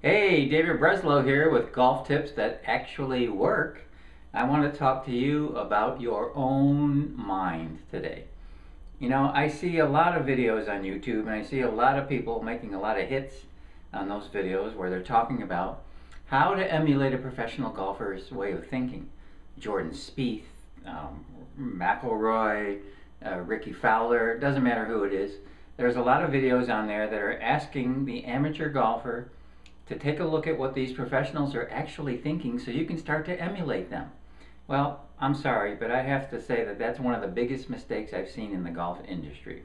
Hey, David Breslow here with golf tips that actually work. I want to talk to you about your own mind today. You know, I see a lot of videos on YouTube and I see a lot of people making a lot of hits on those videos where they're talking about how to emulate a professional golfer's way of thinking. Jordan Spieth, McIlroy, Ricky Fowler, doesn't matter who it is. There's a lot of videos on there that are asking the amateur golfer to take a look at what these professionals are actually thinking so you can start to emulate them. Well, I'm sorry, but I have to say that that's one of the biggest mistakes I've seen in the golf industry.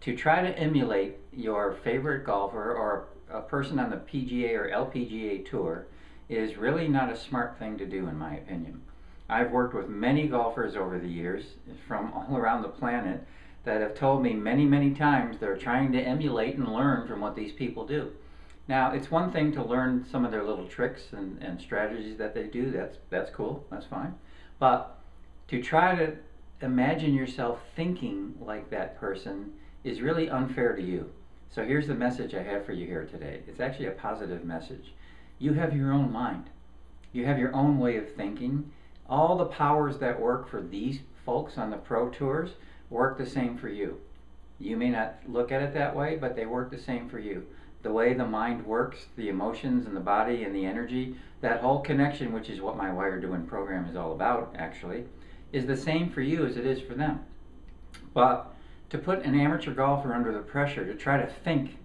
To try to emulate your favorite golfer or a person on the PGA or LPGA tour is really not a smart thing to do, in my opinion. I've worked with many golfers over the years from all around the planet that have told me many, many times they're trying to emulate and learn from what these people do. Now, it's one thing to learn some of their little tricks and strategies that they do. That's cool. That's fine. But to try to imagine yourself thinking like that person is really unfair to you. So here's the message I have for you here today. It's actually a positive message. You have your own mind. You have your own way of thinking. All the powers that work for these folks on the pro tours work the same for you. You may not look at it that way, but they work the same for you. The way the mind works, the emotions and the body and the energy, that whole connection, which is what my Wired to Win program is all about, actually, is the same for you as it is for them. But to put an amateur golfer under the pressure to try to think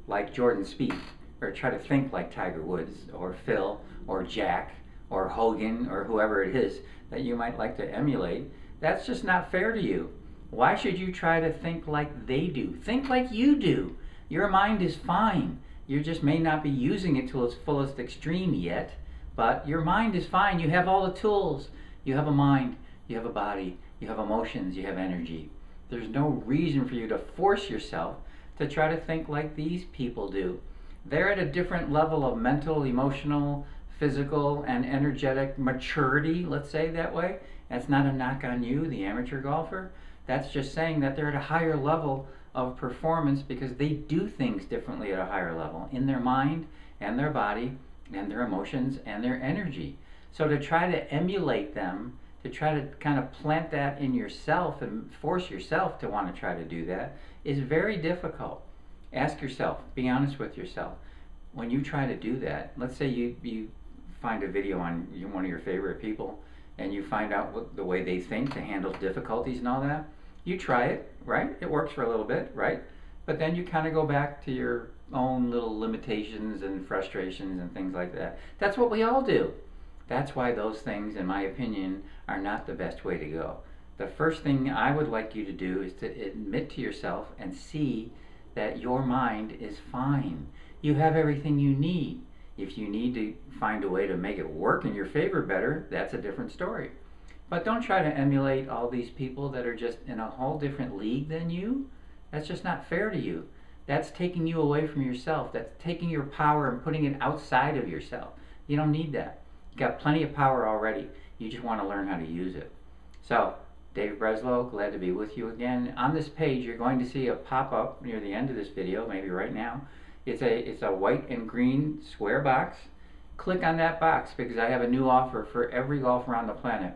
like Jordan Spieth, or try to think like Tiger Woods, or Phil, or Jack, or Hogan, or whoever it is that you might like to emulate, that's just not fair to you. Why should you try to think like they do? Think like you do. Your mind is fine. You just may not be using it to its fullest extreme yet, but your mind is fine. You have all the tools. You have a mind, you have a body, you have emotions, you have energy. There's no reason for you to force yourself to try to think like these people do. They're at a different level of mental, emotional, physical, and energetic maturity, let's say that way. That's not a knock on you, the amateur golfer. That's just saying that they're at a higher level of performance because they do things differently at a higher level in their mind and their body and their emotions and their energy. So to try to emulate them, to try to kind of plant that in yourself and force yourself to want to try to do that is very difficult. Ask yourself, be honest with yourself. When you try to do that, let's say you find a video on one of your favorite people and you find out what the way they think to handle difficulties and all that. You try it, right? It works for a little bit, right? But then you kind of go back to your own little limitations and frustrations and things like that. That's what we all do. That's why those things, in my opinion, are not the best way to go. The first thing I would like you to do is to admit to yourself and see that your mind is fine. You have everything you need. If you need to find a way to make it work in your favor better, that's a different story. But don't try to emulate all these people that are just in a whole different league than you. That's just not fair to you. That's taking you away from yourself. That's taking your power and putting it outside of yourself. You don't need that. You got plenty of power already. You just want to learn how to use it. So, David Breslow, glad to be with you again. On this page, you're going to see a pop-up near the end of this video, maybe right now. It's a white and green square box. Click on that box because I have a new offer for every golfer on the planet.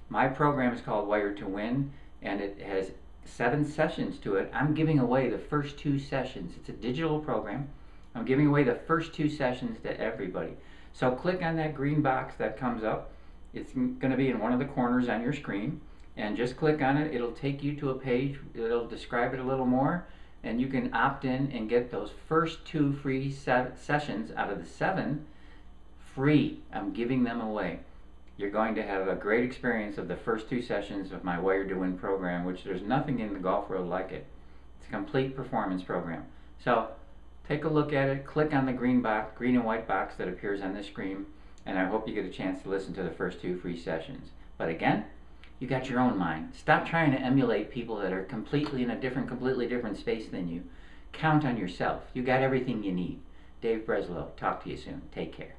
My program is called Wired to Win, and it has 7 sessions to it. I'm giving away the first 2 sessions. It's a digital program. I'm giving away the first 2 sessions to everybody. So click on that green box that comes up. It's going to be in one of the corners on your screen, and just click on it. It'll take you to a page. It'll describe it a little more, and you can opt in and get those first 2 free sessions out of the 7 free. I'm giving them away. You're going to have a great experience of the first 2 sessions of my Wired to Win program, which there's nothing in the golf world like it. It's a complete performance program. So take a look at it, click on the green and white box that appears on the screen, and I hope you get a chance to listen to the first 2 free sessions. But again, you got your own mind. Stop trying to emulate people that are completely in a completely different space than you. Count on yourself. You got everything you need. Dave Breslow, talk to you soon. Take care.